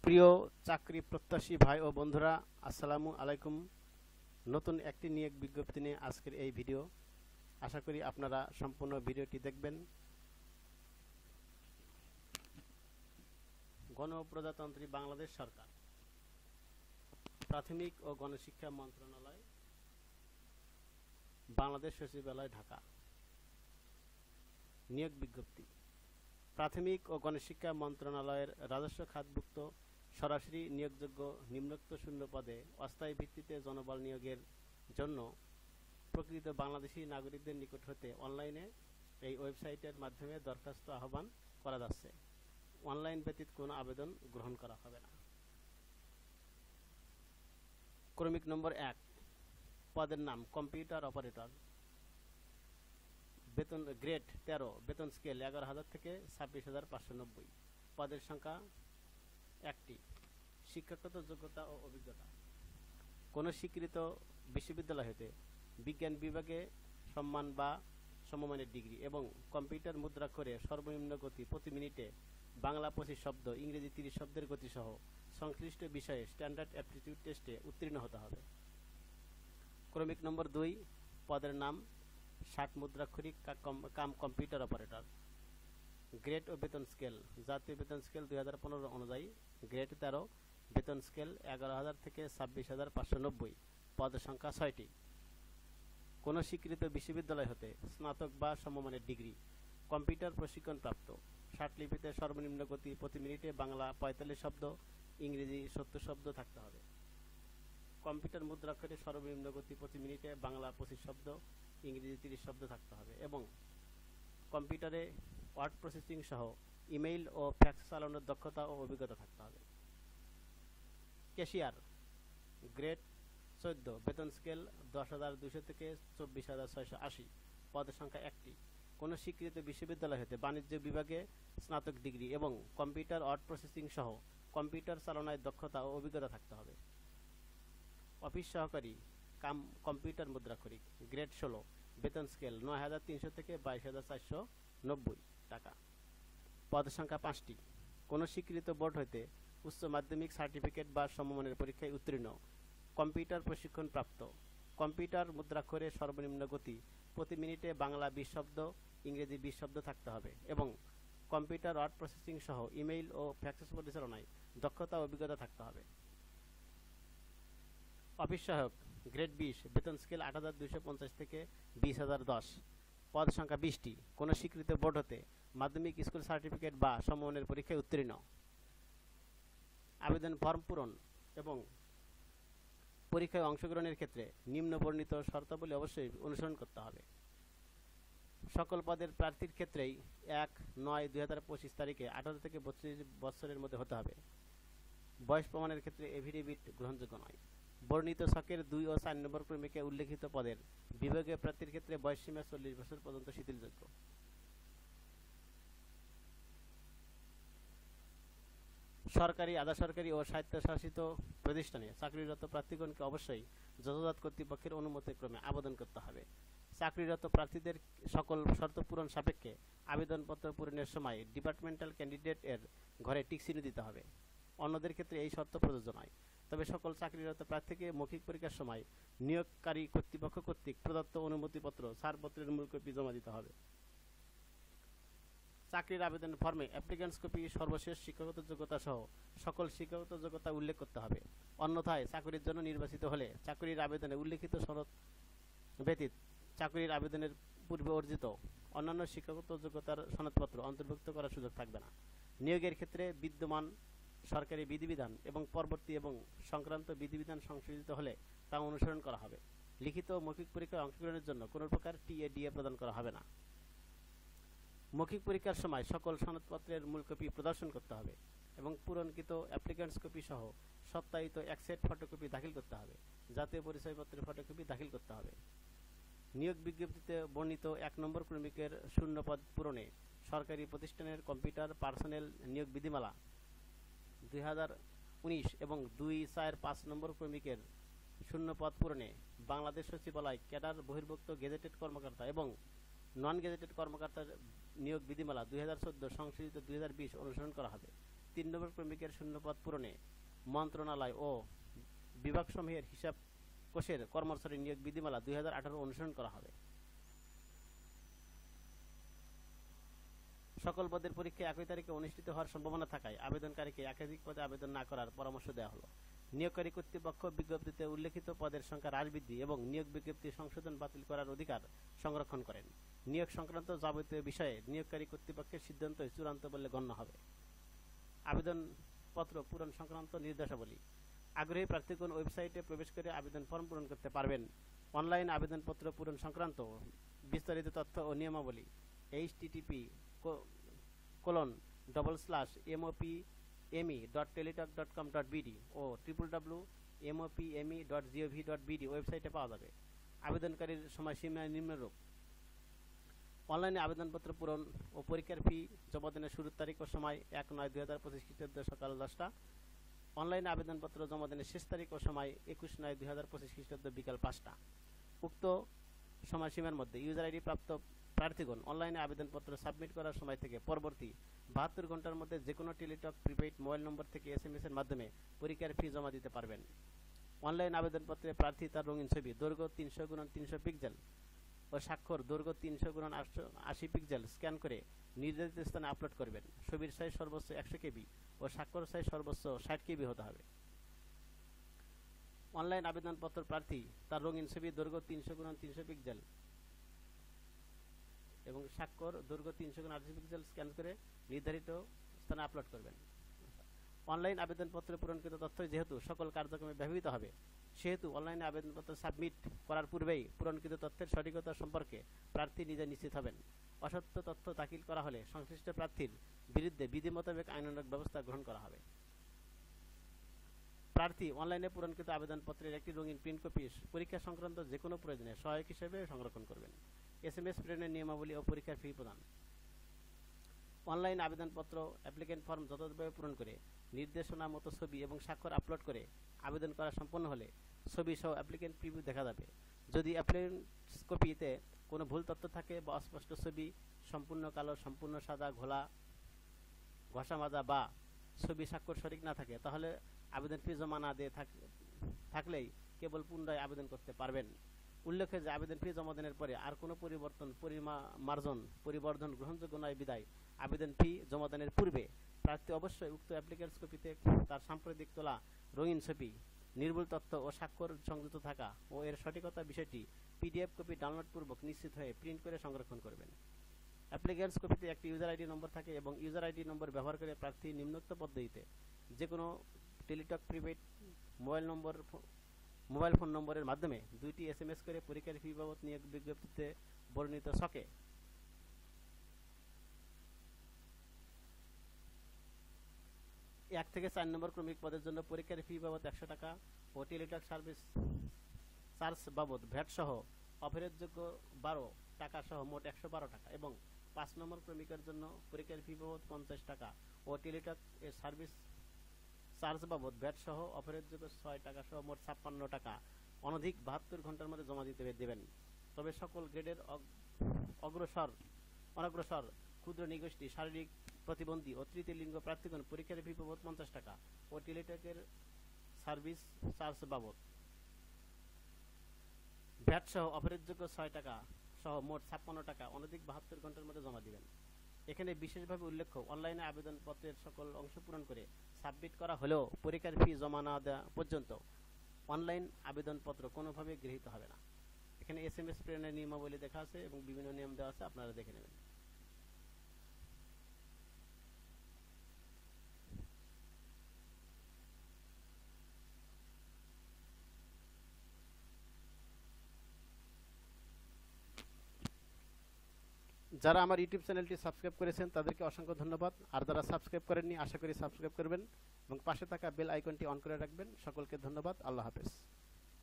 প্রিয় চাকরি প্রত্যাশী ভাই ও বন্ধুরা, আসসালামু আলাইকুম। নতুন একটি নিয়োগ বিজ্ঞপ্তি নিয়ে আজকের এই ভিডিও। আশা করি আপনারা সম্পূর্ণ ভিডিওটি দেখবেন। গণপ্রজাতন্ত্রী বাংলাদেশ সরকার, প্রাথমিক ও গণশিক্ষা মন্ত্রণালয়, বাংলাদেশ সচিবালয়, ঢাকা। নিয়োগ বিজ্ঞপ্তি। প্রাথমিক ও গণশিক্ষা মন্ত্রণালয়ের রাজস্ব খাতভুক্ত সরাসরি নিয়োগযোগ্য নিম্নোক্ত শূন্য পদে অস্থায়ী ভিত্তিতে জনবল নিয়োগের জন্য প্রকৃত বাংলাদেশী নাগরিকদের নিকট হতে অনলাইনে এই ওয়েবসাইটের মাধ্যমে দরখাস্ত আহ্বান করা যাচ্ছে। অনলাইন ব্যতীত কোনো আবেদন গ্রহণ করা হবে না। ক্রমিক নম্বর 1, পদের নাম কম্পিউটার অপারেটর। বেতন গ্রেড 13, বেতন স্কেল 11,000 থেকে 26,590। পদের সংখ্যা 1টি। শিক্ষাগত যোগ্যতা ও অভিজ্ঞতা। কোনো স্বীকৃত বিশ্ববিদ্যালয় হতে বিজ্ঞান বিভাগে সম্মান বা সমমানের ডিগ্রি এবং কম্পিউটার মুদ্রাক্ষরে সর্বনিম্ন গতি প্রতি মিনিটে বাংলা 25 শব্দ, ইংরেজি 30 শব্দের গতিসহ সংশ্লিষ্ট বিষয়ে স্ট্যান্ডার্ড অ্যাপটিটিউড টেস্টে উত্তীর্ণ হতে হবে। ক্রমিক নম্বর 2, পদের নাম 60 মুদ্রাক্ষরিক কাম কম্পিউটার অপারেটর। গ্রেড ও বেতন স্কেল। জাতীয় বেতন স্কেল 2015 অনুযায়ী গ্রেড 13, বেতন স্কেল 11,000 থেকে 26,590। পদের সংখ্যা 6টি। কোনো স্বীকৃত বিশ্ববিদ্যালয় হতে স্নাতক বা সমমানের ডিগ্রি, কম্পিউটার প্রশিক্ষণপ্রাপ্ত, 60 লিপিতে সর্বনিম্ন গতি প্রতি মিনিটে বাংলা 45 শব্দ, ইংরেজি 70 শব্দ থাকতে হবে। কম্পিউটার মুদ্রাক্ষরে সর্বনিম্ন গতি প্রতি মিনিটে বাংলা 25 শব্দ, ইংরেজি 30 শব্দ থাকতে হবে এবং কম্পিউটারে ওয়ার্ড প্রসেসিং সহ ইমেইল ও ফ্যাক্স চালানোর দক্ষতা ও অভিজ্ঞতা থাকতে হবে। ক্যাশিয়ার। গ্রেড 14, বেতন স্কেল 10,200 থেকে 24,680। পদের সংখ্যা 1টি। কোনো স্বীকৃত বিশ্ববিদ্যালয় হতে বাণিজ্য বিভাগে স্নাতক ডিগ্রি এবং কম্পিউটার ওয়ার্ড প্রসেসিং সহ কম্পিউটার চালনায় দক্ষতা ও অভিজ্ঞতা থাকতে হবে। অফিস সহকারী কাম কম্পিউটার মুদ্রাক্ষরিক। গ্রেড 16, বেতন স্কেল 9,300 থেকে 22,490 টাকা। পদের সংখ্যা 5টি। কোনো স্বীকৃত বোর্ড হইতে উচ্চ মাধ্যমিক সার্টিফিকেট বা সমমানের পরীক্ষায় উত্তীর্ণ, কম্পিউটার প্রশিক্ষণ প্রাপ্ত, কম্পিউটার মুদ্রাক্ষরে সর্বনিম্ন গতি প্রতি মিনিটে বাংলা 20 শব্দ, ইংরেজি 20 শব্দ থাকতে হবে এবং কম্পিউটার ওয়ার্ড প্রসেসিং সহ ইমেইল ও ফ্যাক্স পরিচালনায় দক্ষতা ও অভিজ্ঞতা থাকতে হবে। অফিস সহায়ক। গ্রেড 20, বেতন স্কেল 8,250 থেকে 20,010। পদ সংখ্যা 20টি। কোনো স্বীকৃত বোর্ড হতে মাধ্যমিক স্কুল সার্টিফিকেট বা সমমানের পরীক্ষায় উত্তীর্ণ। আবেদন ফর্ম পূরণ এবং পরীক্ষায় অংশগ্রহণের ক্ষেত্রে নিম্ন বর্ণিত শর্তাবলী অবশ্যই অনুসরণ করতে হবে। সকল পদের প্রার্থীর ক্ষেত্রেই 1/9/2025 তারিখে 18 থেকে 32 বছরের মধ্যে হতে হবে। বয়স প্রমাণের ক্ষেত্রে এফিডেভিট গ্রহণযোগ্য নয়। বর্ণিত ছকের 2 ও 4 নম্বর ক্রমিকে উল্লেখিত পদের বিভাগীয় প্রার্থীর ক্ষেত্রে বয়সসীমা 40 বছর পর্যন্ত শিথিলযোগ্য। সরকারি, আধা সরকারি ও স্বায়ত্তশাসিত প্রতিষ্ঠানে চাকরিরত প্রার্থীগণকে অবশ্যই যথাযথ কর্তৃপক্ষের অনুমতিক্রমে আবেদন করতে হবে। চাকরিরত প্রার্থীদের সকল শর্ত পূরণ সাপেক্ষে আবেদনপত্র পূরণের সময় ডিপার্টমেন্টাল ক্যান্ডিডেট এর ঘরে টিক চিহ্ন দিতে হবে। অন্যদের ক্ষেত্রে এই শর্ত প্রযোজ্য নয়। তবে সকল চাকরিরত প্রার্থীকে মৌখিক পরীক্ষার সময় নিয়োগকারী কর্তৃপক্ষ কর্তৃক প্রদত্ত অনুমতিপত্র, ছাড়পত্রের মূল কপি জমা দিতে হবে। চাকরির আবেদন ফর্মে অ্যাপ্লিক্যান্টস কপি সর্বশেষ শিক্ষাগত যোগ্যতা সহ সকল শিক্ষাগত যোগ্যতা উল্লেখ করতে হবে। অন্যথায় চাকরির জন্য নির্বাচিত হলে চাকরির আবেদনে উল্লেখিত শরত ব্যতীত চাকরির আবেদনের পূর্বে অর্জিত অন্যান্য শিক্ষাগত যোগ্যতার সনদপত্র অন্তর্ভুক্ত করার সুযোগ থাকবে না। নিয়োগের ক্ষেত্রে বিদ্যমান সরকারি বিধিবিধান এবং পরবর্তী এবং সংক্রান্ত বিধিবিধান সংশোধিত হলে তা অনুসরণ করা হবে। লিখিত ও মৌখিক পরীক্ষায় অংশগ্রহণের জন্য কোনো প্রকার টিএ/ডিএ প্রদান করা হবে না। মৌখিক পরীক্ষার সময় সকল সনদপত্রের মূল কপি প্রদর্শন করতে হবে এবং পূরণকৃত অ্যাপ্লিক্যান্টস কপি সহ সত্যায়িত এক সেট ফটোকপি দাখিল করতে হবে। জাতীয় পরিচয়পত্রের ফটোকপি দাখিল করতে হবে। নিয়োগ বিজ্ঞপ্তিতে বর্ণিত 1 নম্বর ক্রমিকের শূন্য পদ পূরণে সরকারি প্রতিষ্ঠানের কম্পিউটার পার্সোনেল নিয়োগ বিধিমালা 2019 এবং 2-4-5 নম্বর ক্রমিকের শূন্য পদ পূরণে বাংলাদেশ সচিবালয় ক্যাডার বহির্ভুক্ত গেজেটেড কর্মকর্তা এবং নন গেজেটেড কর্মকর্তার নিয়োগ বিধিমালা 2014 সংশোধিত 2020 অনুসরণ করা হবে। 3 নম্বর ক্রমিকের শূন্যপদ পূরণে মন্ত্রণালয় ও বিভাগসমূহের হিসাব কোষের কর্মচারী নিয়োগ বিধিমালা 2018 অনুসরণ করা হবে। সকল পদের পরীক্ষা একই তারিখে অনুষ্ঠিত হওয়ার সম্ভাবনা থাকায় আবেদনকারীকে একাধিক পদে আবেদন না করার পরামর্শ দেওয়া হলো। নিয়োগকারী কর্তৃপক্ষ বিজ্ঞপ্তিতে উল্লেখিত পদের সংখ্যা হ্রাস বৃদ্ধি এবং নিয়োগ বিজ্ঞপ্তি সংশোধন বাতিল করার অধিকার সংরক্ষণ করেন। নিয়োগ সংক্রান্ত যাবতীয় বিষয়ে নিয়োগকারী কর্তৃপক্ষের সিদ্ধান্তই চূড়ান্ত বলে গণ্য হবে। আবেদনপত্র পূরণ সংক্রান্ত নির্দেশাবলী। আগ্রহী প্রার্থীগণ ওয়েবসাইটে প্রবেশ করে আবেদন ফর্ম পূরণ করতে পারবেন। অনলাইন আবেদনপত্র পূরণ সংক্রান্ত বিস্তারিত তথ্য ও নিয়মাবলী http://mopme.teletalk.com.bd ও www.mopme.gov.bd ওয়েবসাইটে পাওয়া যাবে। আবেদনকারীর সময়সীমা নিম্নরূপ: অনলাইনে আবেদনপত্র পূরণ ও পরীক্ষার ফি জমা দানের শুরুর তারিখ ও সময় 1/9/2025 খ্রিস্টাব্দ সকাল 10টা। অনলাইনে আবেদনপত্র জমা দানের শেষ তারিখ ও সময় 21/9/2025 খ্রিস্টাব্দ বিকাল 5টা। উক্ত সময়সীমার মধ্যে ইউজার আইডি প্রাপ্ত প্রার্থীগণ অনলাইনে আবেদনপত্র সাবমিট করার সময় থেকে পরবর্তী 72 ঘন্টার মধ্যে যে কোনো টেলিটক প্রিপেইড মোবাইল নম্বর থেকে SMS এর মাধ্যমে পরীক্ষার ফি জমা দিতে পারবেন। অনলাইন আবেদনপত্রে প্রার্থী তার রঙিন ছবি দৈর্ঘ্য 300x300 পিক্সেল ও স্বাক্ষর দৈর্ঘ্য 300x80 পিক্সেল স্ক্যান করে নির্ধারিত স্থানে আপলোড করবেন। ছবির সাইজ সর্বোচ্চ 100 KB ও স্বাক্ষর সাইজ সর্বোচ্চ 60 KB হতে হবে। অনলাইন আবেদনপত্র প্রার্থী তার রঙিন ছবি দৈর্ঘ্য 300x300 পিক্সেল এবং স্বাক্ষর দৈর্ঘ্য 300x80 পিক্সেল স্ক্যান করে নির্ধারিত স্থানে আপলোড করবেন। অনলাইন আবেদনপত্র পূরণকৃত তথ্য যেহেতু সকল কার্যক্রমে ব্যবহৃত হবে, সেহেতু অনলাইনে আবেদনপত্র সাবমিট করার পূর্বেই পূরণকৃত তথ্যের সঠিকতা সম্পর্কে প্রার্থী নিজে নিশ্চিত হবেন। অসত্য তথ্য দাখিল করা হলে সংশ্লিষ্ট প্রার্থীর বিরুদ্ধে বিধি মোতাবেক আইনানুগ ব্যবস্থা গ্রহণ করা হবে। প্রার্থী অনলাইনে পূরণকৃত আবেদনপত্রের একটি রঙিন প্রিন্ট কপি পরীক্ষা সংক্রান্ত যে কোনো প্রয়োজনে সহায়ক হিসেবে সংরক্ষণ করবেন। SMS প্রেরণের নিয়মাবলী ও পরীক্ষার ফি প্রদান। অনলাইন আবেদনপত্র অ্যাপ্লিকেন্ট ফর্ম যথাযথভাবে পূরণ করে নির্দেশনা মতো ছবি এবং স্বাক্ষর আপলোড করে আবেদন করা সম্পন্ন হলে ছবি সহ অ্যাপ্লিকেন্ট প্রিভিউ দেখা যাবে। যদি অ্যাপ্লিকেন্ট কপিতে কোনো ভুল তথ্য থাকে বা অস্পষ্ট ছবি, সম্পূর্ণ কালো, সম্পূর্ণ সাদা, ঘষা মাজা বা ছবি স্বাক্ষর সঠিক না থাকে, তাহলে আবেদন ফি জমা না দিয়ে থাকলেই কেবল পুনরায় আবেদন করতে পারবেন। উল্লেখ্য যে আবেদন ফি জমা দানের পরে আর কোনো পরিবর্ধন গ্রহণযোগ্য নয় বিধায় আবেদন ফি জমা দানের পূর্বে প্রার্থী অবশ্যই উক্ত অ্যাপ্লিকেন্টস কপিতে তার সাম্প্রতিক তোলা রঙিন ছবি, নির্ভুল তথ্য ও স্বাক্ষর সংযুক্ত থাকা ও এর সঠিকতা বিষয়টি PDF কপি ডাউনলোড পূর্বক নিশ্চিত হয়ে প্রিন্ট করে সংরক্ষণ করবেন। অ্যাপ্লিকেন্টস কপিতে একটি ইউজার আইডি নম্বর থাকে এবং ইউজার আইডি নম্বর ব্যবহার করে প্রার্থী নিম্নোক্ত পদ্ধতিতে যে কোনো টেলিটক প্রিপেইড মোবাইল ফোন নম্বরের মাধ্যমে 2টি SMS করে পরীক্ষার ফি বাবদ নিয়োগ বিজ্ঞপ্তিতে বর্ণিত ছকে 1 থেকে 4 নম্বর ক্রমিক পদের জন্য পরীক্ষার ফি বাবদ 100 টাকা ও টেলিটক সার্ভিস চার্জ বাবদ ভ্যাট সহ অফেরতযোগ্য 12 টাকা সহ মোট 112 টাকা এবং 5 নম্বর ক্রমিকের জন্য পরীক্ষার ফি বাবদ 50 টাকা ও টেলিটক এর সার্ভিস চার্জ বাবদ ভ্যাট সহ অফেরতযোগ্য 6 টাকা সহ মোট 56 টাকা অনধিক 72 ঘন্টার মধ্যে জমা দিতে দেবেন। তবে সকল গ্রেডের অনগ্রসর ক্ষুদ্র নিগোষ্ঠী, শারীরিক প্রতিবন্ধী ও তৃতীয় লিঙ্গ প্রার্থীগণ পরীক্ষার ফি বাবদ 50 টাকা ও টেলিটকের সার্ভিস চার্জ বাবদ ভ্যাট সহ অফেরতযোগ্য 6 টাকা সহ মোট 56 টাকা অনধিক 72 ঘন্টার মধ্যে জমা দিবেন। এখানে বিশেষভাবে উল্লেখ্য, অনলাইনে আবেদনপত্রের সকল অংশ পূরণ করে সাবমিট করা হলেও পরীক্ষার ফি জমা না দেওয়া পর্যন্ত অনলাইন আবেদনপত্র কোনোভাবে গৃহীত হবে না। এখানে SMS প্রেরণের নিয়মাবলী দেখা আছে এবং বিভিন্ন নিয়ম দেওয়া আছে, আপনারা দেখে নেবেন। যারা আমার ইউটিউব চ্যানেলটি সাবস্ক্রাইব করেছেন তাদেরকে অসংখ্য ধন্যবাদ। আর যারা সাবস্ক্রাইব করেননি আশা করি সাবস্ক্রাইব করবেন এবং পাশে থাকা বেল আইকনটি অন করে রাখবেন। সকলকে ধন্যবাদ। আল্লাহ হাফেজ।